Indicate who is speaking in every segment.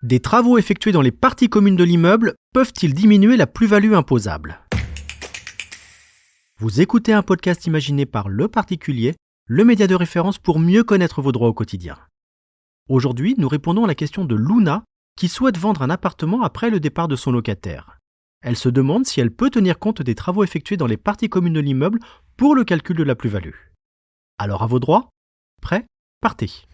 Speaker 1: Des travaux effectués dans les parties communes de l'immeuble peuvent-ils diminuer la plus-value imposable ? Vous écoutez un podcast imaginé par Le Particulier, le média de référence pour mieux connaître vos droits au quotidien. Aujourd'hui, nous répondons à la question de Luna, qui souhaite vendre un appartement après le départ de son locataire. Elle se demande si elle peut tenir compte des travaux effectués dans les parties communes de l'immeuble pour le calcul de la plus-value. Alors à vos droits ? Prêts ? Partez.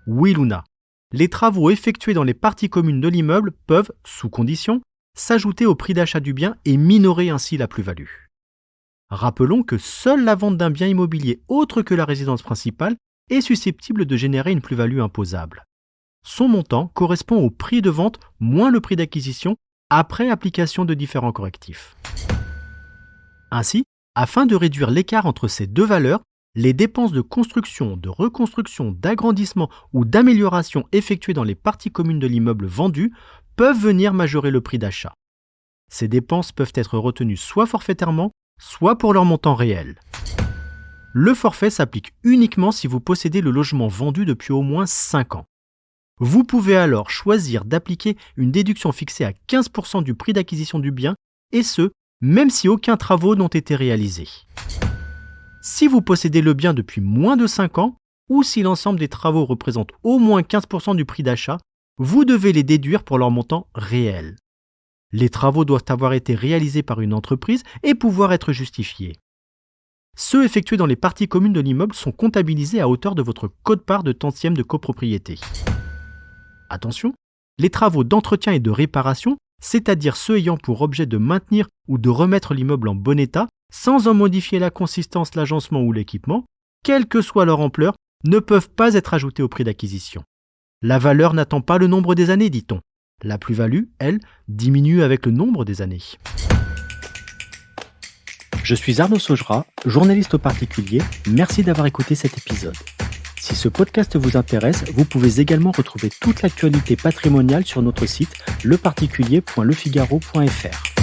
Speaker 1: Oui Luna, les travaux effectués dans les parties communes de l'immeuble peuvent, sous condition, s'ajouter au prix d'achat du bien et minorer ainsi la plus-value. Rappelons que seule la vente d'un bien immobilier autre que la résidence principale est susceptible de générer une plus-value imposable. Son montant correspond au prix de vente moins le prix d'acquisition après application de différents correctifs. Ainsi, afin de réduire l'écart entre ces deux valeurs, les dépenses de construction, de reconstruction, d'agrandissement ou d'amélioration effectuées dans les parties communes de l'immeuble vendu peuvent venir majorer le prix d'achat. Ces dépenses peuvent être retenues soit forfaitairement, soit pour leur montant réel. Le forfait s'applique uniquement si vous possédez le logement vendu depuis au moins 5 ans. Vous pouvez alors choisir d'appliquer une déduction fixée à 15% du prix d'acquisition du bien, et ce, même si aucun travaux n'ont été réalisés. Si vous possédez le bien depuis moins de 5 ans, ou si l'ensemble des travaux représente au moins 15% du prix d'achat, vous devez les déduire pour leur montant réel. Les travaux doivent avoir été réalisés par une entreprise et pouvoir être justifiés. Ceux effectués dans les parties communes de l'immeuble sont comptabilisés à hauteur de votre quote-part de tantième de copropriété. Attention, les travaux d'entretien et de réparation, c'est-à-dire ceux ayant pour objet de maintenir ou de remettre l'immeuble en bon état, sans en modifier la consistance, l'agencement ou l'équipement, quelle que soit leur ampleur, ne peuvent pas être ajoutés au prix d'acquisition. La valeur n'attend pas le nombre des années, dit-on. La plus-value, elle, diminue avec le nombre des années. Je suis Arnaud Saugera, journaliste au Particulier. Merci d'avoir écouté cet épisode. Si ce podcast vous intéresse, vous pouvez également retrouver toute l'actualité patrimoniale sur notre site leparticulier.lefigaro.fr.